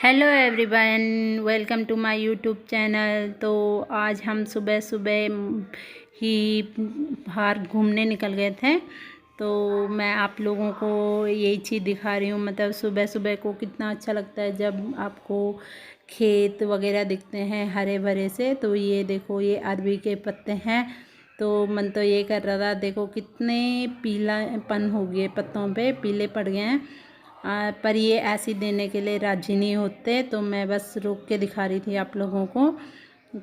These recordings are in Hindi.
Hello everyone, welcome to my YouTube channel. तो आज हम सुबह सुबह ही बाहर घूमने निकल गए थे। तो मैं आप लोगों को यही चीज़ दिखा रही हूँ, मतलब सुबह सुबह को कितना अच्छा लगता है जब आपको खेत वगैरह दिखते हैं हरे भरे से। तो ये देखो, ये अरबी के पत्ते हैं। तो मन तो ये कर रहा था, देखो कितने पीलापन हो गए, पत्तों पे पीले पड़ गए हैं। पर ये ऐसी देने के लिए राजी नहीं होते, तो मैं बस रोक के दिखा रही थी आप लोगों को।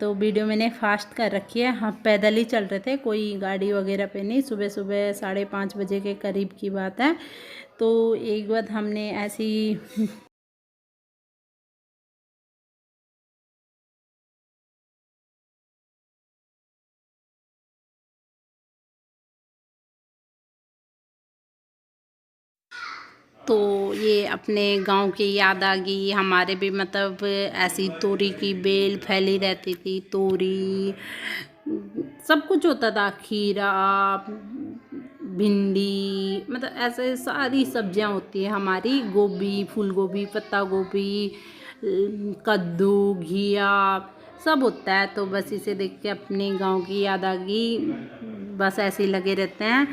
तो वीडियो मैंने फास्ट कर रखी है। हम पैदल ही चल रहे थे, कोई गाड़ी वगैरह पे नहीं। सुबह सुबह 5:30 बजे के करीब की बात है। तो एक बार हमने ऐसी तो ये अपने गांव की याद आ गई। हमारे भी मतलब ऐसी तोरी की बेल फैली रहती थी, तोरी सब कुछ होता था, खीरा, भिंडी, मतलब ऐसे सारी सब्जियां होती है हमारी। गोभी, फूल गोभी, पत्ता गोभी, कद्दू, घिया, सब होता है। तो बस इसे देख के अपने गांव की याद आ गई। बस ऐसे ही लगे रहते हैं।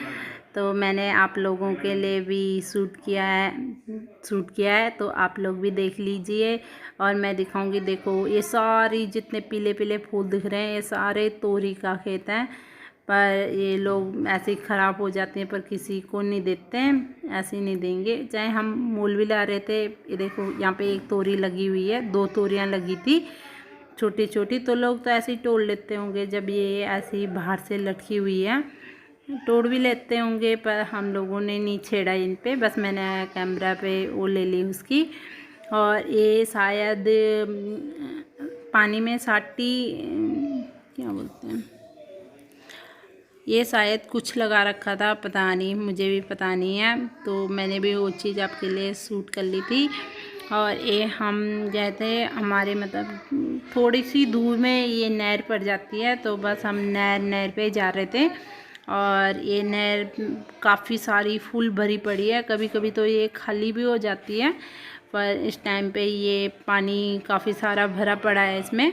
तो मैंने आप लोगों के लिए भी शूट किया है, तो आप लोग भी देख लीजिए। और मैं दिखाऊंगी, देखो ये सारी जितने पीले पीले फूल दिख रहे हैं, ये सारे तोरी का खेत है। पर ये लोग ऐसे ही ख़राब हो जाते हैं, पर किसी को नहीं देते हैं, ऐसे ही नहीं देंगे। चाहे हम मूल भी ला रहे थे, ये देखो यहाँ पे एक तोरी लगी हुई है, 2 तोरियाँ लगी थी छोटी छोटी। तो लोग तो ऐसे ही तोड़ लेते होंगे, जब ये ऐसे ही बाहर से लटकी हुई है तोड़ भी लेते होंगे, पर हम लोगों ने नहीं छेड़ा इन पे। बस मैंने कैमरा पे वो ले ली उसकी। और ये शायद पानी में साटी, क्या बोलते हैं, ये शायद कुछ लगा रखा था, पता नहीं, मुझे भी पता नहीं है। तो मैंने भी वो चीज़ आपके लिए शूट कर ली थी। और ये हम गए थे, हमारे मतलब थोड़ी सी दूर में ये नहर पड़ जाती है। तो बस हम नहर पे जा रहे थे। और ये नहर काफ़ी सारी फुल भरी पड़ी है, कभी कभी तो ये खाली भी हो जाती है। पर इस टाइम पे ये पानी काफ़ी सारा भरा पड़ा है इसमें।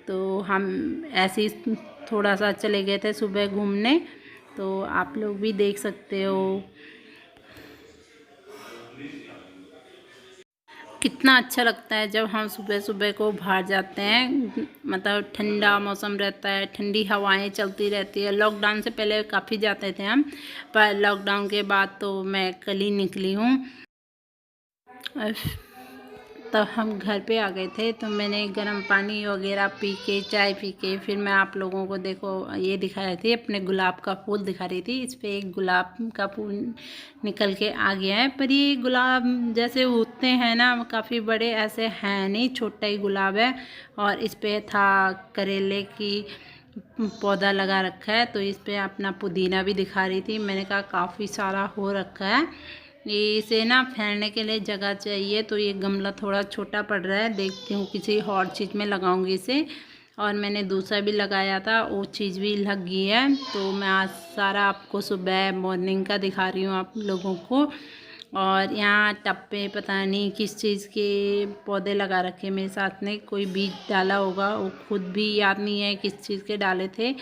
तो हम ऐसे ही थोड़ा सा चले गए थे सुबह घूमने। तो आप लोग भी देख सकते हो कितना अच्छा लगता है जब हम सुबह सुबह को बाहर जाते हैं। मतलब ठंडा मौसम रहता है, ठंडी हवाएं चलती रहती है। लॉकडाउन से पहले काफ़ी जाते थे हम, पर लॉकडाउन के बाद तो मैं कल ही निकली हूँ। तब हम घर पे आ गए थे, तो मैंने गर्म पानी वगैरह पी के, चाय पी के, फिर मैं आप लोगों को देखो ये दिखा रही थी, अपने गुलाब का फूल दिखा रही थी। इस पे एक गुलाब का फूल निकल के आ गया है, पर ये गुलाब जैसे होते हैं ना, काफ़ी बड़े ऐसे हैं नहीं, छोटा ही गुलाब है। और इस पे था करेले की पौधा लगा रखा है। तो इस पे अपना पुदीना भी दिखा रही थी। मैंने कहा काफ़ी सारा हो रखा है, ये इसे ना फैलने के लिए जगह चाहिए। तो ये गमला थोड़ा छोटा पड़ रहा है, देखती हूँ किसी और चीज़ में लगाऊंगी इसे। और मैंने दूसरा भी लगाया था, वो चीज़ भी लग गई है। तो मैं आज सारा आपको सुबह मॉर्निंग का दिखा रही हूँ आप लोगों को। और यहाँ टब पे पता नहीं किस चीज़ के पौधे लगा रखे मेरे साथ ने, कोई बीज डाला होगा, वो खुद भी याद नहीं है किस चीज़ के डाले थे।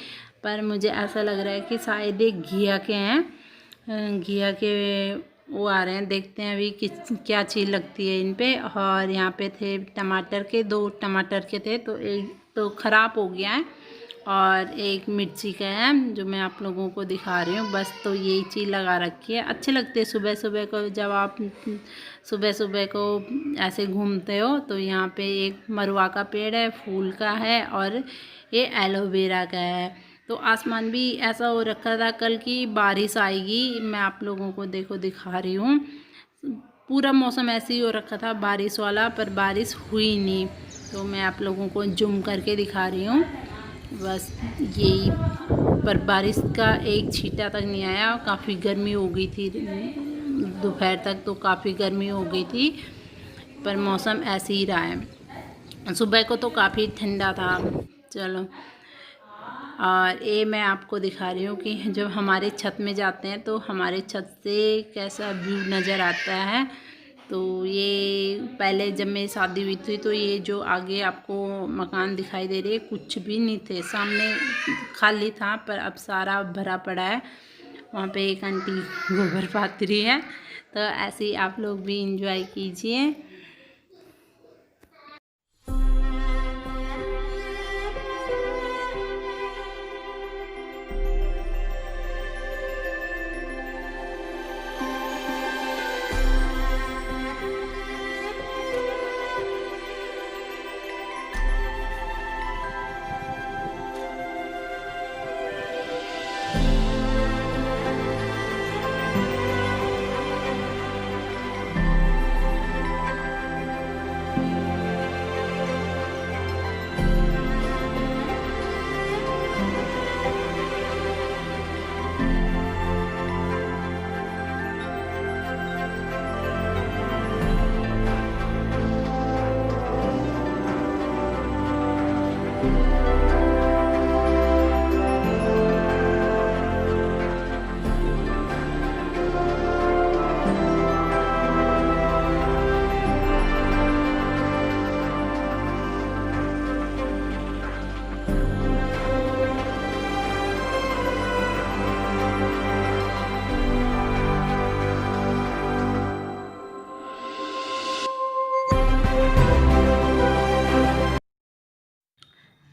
पर मुझे ऐसा लग रहा है कि शायद ये घिया के हैं, घिया के वो आ रहे हैं। देखते हैं अभी किस क्या चीज़ लगती है इन पे। और यहाँ पे थे टमाटर के, 2 टमाटर के थे, तो एक तो ख़राब हो गया है और एक मिर्ची का है जो मैं आप लोगों को दिखा रही हूँ। बस तो यही चीज़ लगा रखी है। अच्छे लगते हैं सुबह सुबह को, जब आप सुबह सुबह को ऐसे घूमते हो। तो यहाँ पे एक मरुआ का पेड़ है, फूल का है, और ये एलोवेरा का है। तो आसमान भी ऐसा हो रखा था कल की बारिश आएगी, मैं आप लोगों को देखो दिखा रही हूँ। पूरा मौसम ऐसे ही हो रखा था बारिश वाला, पर बारिश हुई नहीं। तो मैं आप लोगों को जूम करके दिखा रही हूँ, बस यही। पर बारिश का एक छींटा तक नहीं आया। काफ़ी गर्मी हो गई थी दोपहर तक, तो काफ़ी गर्मी हो गई थी। पर मौसम ऐसे ही रहा है। सुबह को तो काफ़ी ठंडा था। चलो, और ये मैं आपको दिखा रही हूँ कि जब हमारे छत में जाते हैं तो हमारे छत से कैसा व्यू नज़र आता है। तो ये पहले जब मेरी शादी हुई थी तो ये जो आगे आपको मकान दिखाई दे रही है कुछ भी नहीं थे, सामने खाली था, पर अब सारा भरा पड़ा है। वहाँ पे एक आंटी गोबर पाथ रही है। तो ऐसे ही आप लोग भी इंजॉय कीजिए।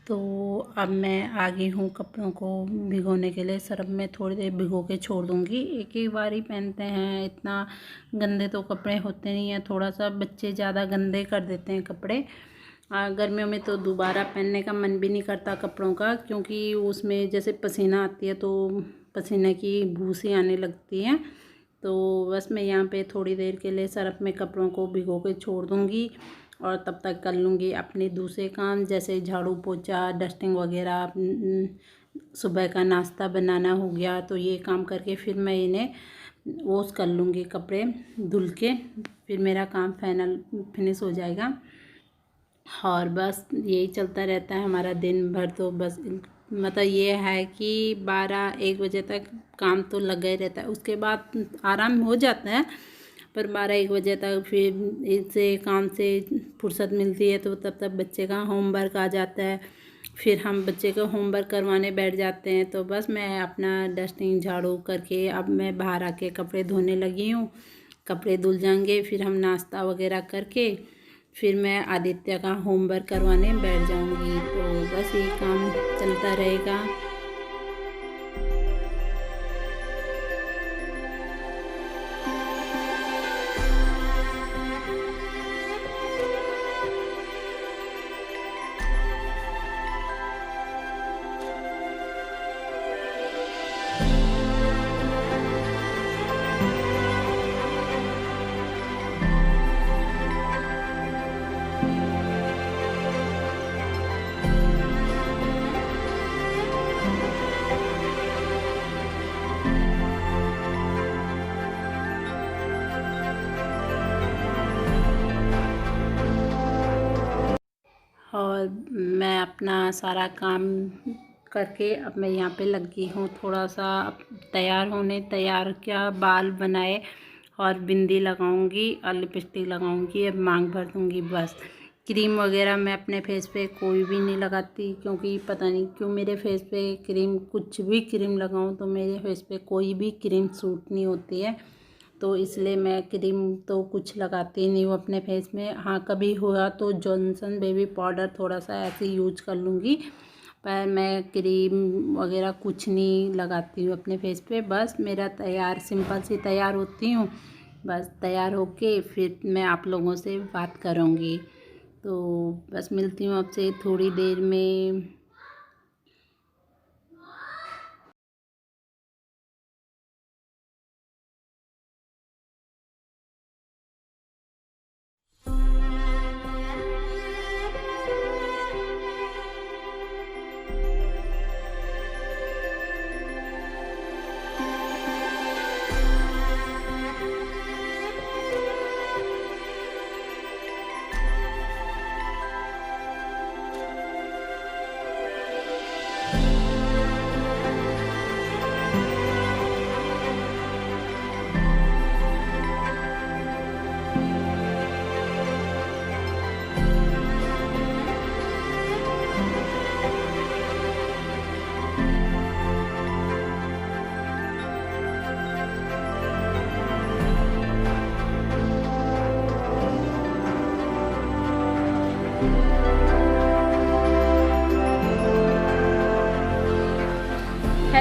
तो अब मैं आ गई हूँ कपड़ों को भिगोने के लिए। सर्फ में थोड़ी देर भिगो के छोड़ दूँगी। एक ही बार ही पहनते हैं, इतना गंदे तो कपड़े होते नहीं हैं। थोड़ा सा बच्चे ज़्यादा गंदे कर देते हैं कपड़े। गर्मियों में तो दोबारा पहनने का मन भी नहीं करता कपड़ों का, क्योंकि उसमें जैसे पसीना आती है तो पसीने की बू सी आने लगती है। तो बस मैं यहाँ पे थोड़ी देर के लिए सर्फ में कपड़ों को भिगो के छोड़ दूँगी और तब तक कर लूँगी अपने दूसरे काम, जैसे झाड़ू पोछा, डस्टिंग वगैरह। सुबह का नाश्ता बनाना हो गया, तो ये काम करके फिर मैं इन्हें वॉश कर लूँगी कपड़े धुल के, फिर मेरा काम फिनिश हो जाएगा। और बस यही चलता रहता है हमारा दिन भर। तो बस मतलब ये है कि 12-1 बजे तक काम तो लगा ही रहता है, उसके बाद आराम हो जाता है। पर 12-1 बजे तक फिर इससे काम से फुर्सत मिलती है, तो तब तक बच्चे का होमवर्क आ जाता है, फिर हम बच्चे का होमवर्क करवाने बैठ जाते हैं। तो बस मैं अपना डस्टिंग झाड़ू करके अब मैं बाहर आके कपड़े धोने लगी हूँ। कपड़े धुल जाएंगे, फिर हम नाश्ता वगैरह करके फिर मैं आदित्य का होमवर्क करवाने बैठ जाऊंगी। तो बस ये काम चलता रहेगा। और मैं अपना सारा काम करके अब मैं यहाँ पे लगी हूँ थोड़ा सा तैयार होने। तैयार क्या, बाल बनाए और बिंदी लगाऊंगी और लिपस्टिक लगाऊंगी, अब मांग भर दूंगी बस। क्रीम वगैरह मैं अपने फेस पे कोई भी नहीं लगाती, क्योंकि पता नहीं क्यों मेरे फेस पे क्रीम, कुछ भी क्रीम लगाऊं तो मेरे फेस पे कोई भी क्रीम सूट नहीं होती है। तो इसलिए मैं क्रीम तो कुछ लगाती नहीं हूँ अपने फेस में। हाँ, कभी हुआ तो जॉनसन बेबी पाउडर थोड़ा सा ऐसे यूज कर लूँगी, पर मैं क्रीम वगैरह कुछ नहीं लगाती हूँ अपने फेस पे। बस मेरा तैयार, सिंपल सी तैयार होती हूँ, बस तैयार होके फिर मैं आप लोगों से बात करूँगी। तो बस मिलती हूँ आपसे थोड़ी देर में।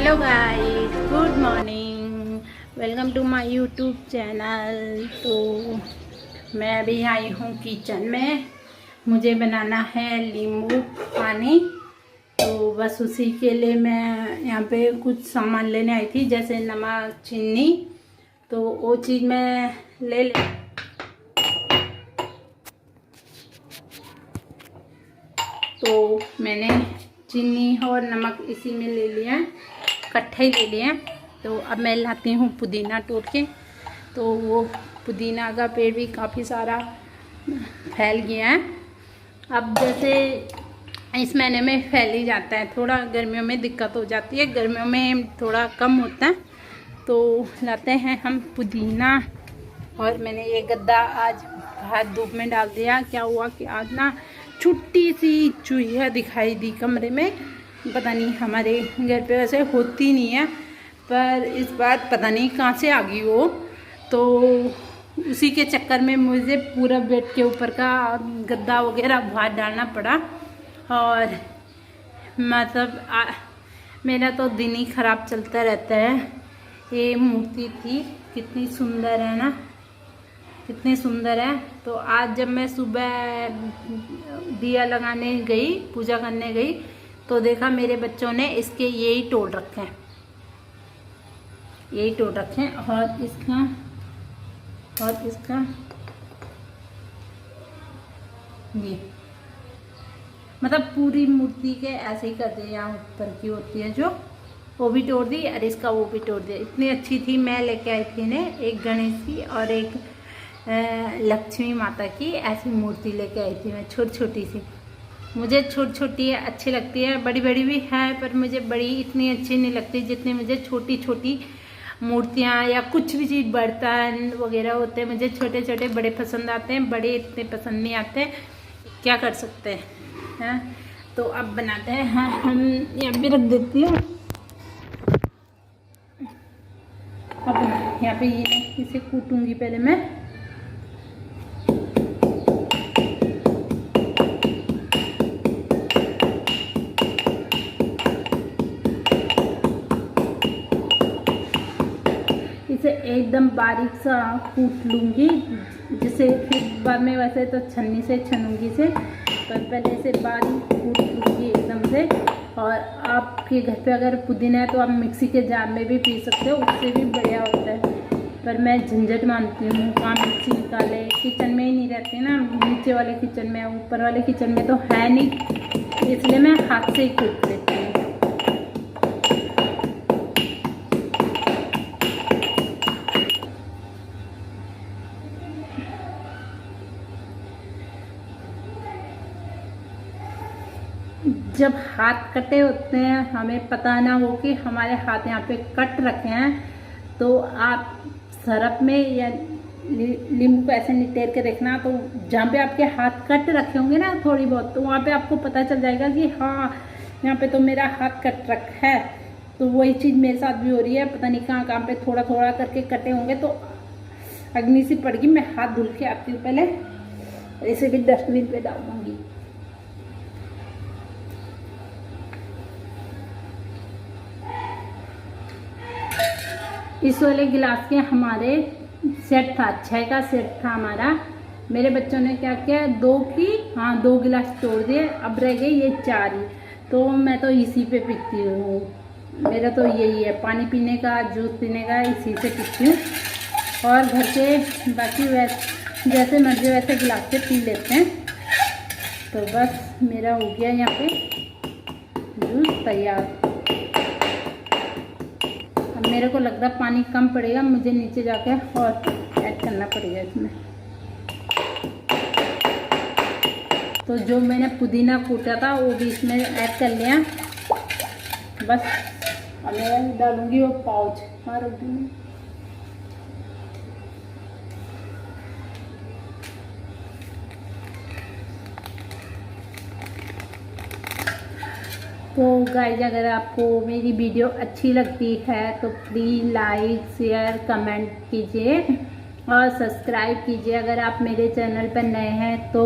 Hello guys, good morning, welcome to my YouTube channel. तो मैं अभी आई हूँ किचन में, मुझे बनाना है नींबू पानी। तो बस उसी के लिए मैं यहाँ पे कुछ सामान लेने आई थी, जैसे नमक, चीनी। तो वो चीज़ मैं ले तो मैंने चीनी और नमक इसी में ले लिया, इकट्ठे ही ले लिया। तो अब मैं लाती हूँ पुदीना तोड़ के। तो वो पुदीना का पेड़ भी काफ़ी सारा फैल गया है। अब जैसे इस महीने में फैल ही जाता है, थोड़ा गर्मियों में दिक्कत हो जाती है, गर्मियों में थोड़ा कम होता है। तो लाते हैं हम पुदीना। और मैंने ये गद्दा आज बाहर धूप में डाल दिया। क्या हुआ कि आज ना छोटी सी चूहिया दिखाई दी कमरे में। पता नहीं, हमारे घर पे वैसे होती नहीं है, पर इस बार पता नहीं कहाँ से आ गई वो। तो उसी के चक्कर में मुझे पूरा बेड के ऊपर का गद्दा वगैरह बाहर डालना पड़ा। और मतलब मेरा तो दिन ही ख़राब चलता रहता है। ये मूर्ति थी, कितनी सुंदर है ना, कितनी सुंदर है। तो आज जब मैं सुबह दिया लगाने गई, पूजा करने गई, तो देखा मेरे बच्चों ने इसके यही तोड़ रखे हैं, यही तोड़ रखे हैं। और इसका ये मतलब पूरी मूर्ति के ऐसे ही कर दिए। यहाँ ऊपर की होती है जो, वो भी तोड़ दी, और इसका वो भी तोड़ दिया। इतनी अच्छी थी, मैं लेके आई थी ने एक गणेश की और एक लक्ष्मी माता की ऐसी मूर्ति लेके आई थी मैं, छोटी छोटी सी। मुझे छोटी छोटी अच्छी लगती है, बड़ी बड़ी भी है, पर मुझे बड़ी इतनी अच्छी नहीं लगती जितनी मुझे छोटी छोटी मूर्तियाँ या कुछ भी चीज़ बर्तन वगैरह होते हैं। मुझे छोटे छोटे बड़े पसंद आते हैं, बड़े इतने पसंद नहीं आते, क्या कर सकते हैं। तो अब बनाते हैं। हाँ, हम यहाँ पे रख देती हूँ। अब यहाँ पे ये इसे कूटूंगी पहले मैं। इसे एकदम बारीक सा कूट लूँगी, जिसे फिर बाद में वैसे तो छन्नी से छनूंगी इसे, पर पहले इसे बारीक कूट लूँगी एकदम से। और आपके घर पे अगर पुदीना है तो आप मिक्सी के जार में भी पी सकते हो, उससे भी बढ़िया होता है। पर मैं झंझट मानती हूँ, कहाँ मिक्सी निकाले, किचन में ही नहीं रहती ना, नीचे वाले किचन में, ऊपर वाले किचन में तो है नहीं, इसलिए मैं हाथ से ही कूट लेती हूँ। जब हाथ कटे होते हैं, हमें पता ना हो कि हमारे हाथ यहाँ पे कट रखे हैं, तो आप सरफ में या नींबू को ऐसे नितेर के देखना। तो जहाँ पे आपके हाथ कट रखे होंगे ना थोड़ी बहुत, तो वहाँ पे आपको पता चल जाएगा कि हाँ, यहाँ पे तो मेरा हाथ कट रखा है। तो वही चीज़ मेरे साथ भी हो रही है, पता नहीं कहाँ कहाँ पे थोड़ा थोड़ा करके कटे होंगे। तो अग्नि सी पड़गी, मैं हाथ धुल के आती हूँ पहले, इसे भी डस्टबिन पे डाल दूँगी। इस वाले गिलास के हमारे सेट था, 6 का सेट था हमारा। मेरे बच्चों ने क्या किया, 2 गिलास तोड़ दिए, अब रह गए ये 4 ही। तो मैं तो इसी पे पीती हूँ, मेरा तो यही है, पानी पीने का, जूस पीने का, इसी से पीती हूँ। और घर के बाकी वैसे जैसे मर्जी वैसे गिलास से पी लेते हैं। तो बस मेरा हो गया यहाँ पे जूस तैयार। मेरे को लग रहा पानी कम पड़ेगा, मुझे नीचे जाके और ऐड करना पड़ेगा इसमें। तो जो मैंने पुदीना कूटा था वो भी इसमें ऐड कर लिया। बस अब मैं डालूंगी वो पाउच। हाँ, रख दूँगी। तो गाइस, अगर आपको मेरी वीडियो अच्छी लगती है तो प्लीज़ लाइक, शेयर, कमेंट कीजिए और सब्सक्राइब कीजिए। अगर आप मेरे चैनल पर नए हैं तो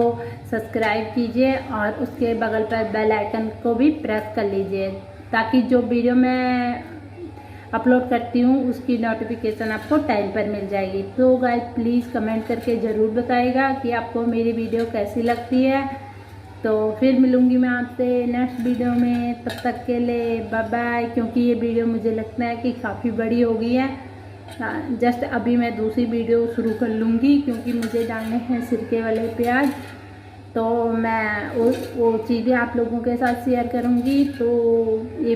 सब्सक्राइब कीजिए और उसके बगल पर बेल आइकन को भी प्रेस कर लीजिए, ताकि जो वीडियो मैं अपलोड करती हूँ उसकी नोटिफिकेशन आपको टाइम पर मिल जाएगी। तो गाइस प्लीज़ कमेंट करके ज़रूर बताइएगा कि आपको मेरी वीडियो कैसी लगती है। तो फिर मिलूँगी मैं आपसे नेक्स्ट वीडियो में, तब तक के लिए बाय बाय। क्योंकि ये वीडियो मुझे लगता है कि काफ़ी बड़ी हो गई है, जस्ट अभी मैं दूसरी वीडियो शुरू कर लूँगी क्योंकि मुझे डालने हैं सिरके वाले प्याज। तो मैं वो चीज़ें आप लोगों के साथ शेयर करूँगी। तो ये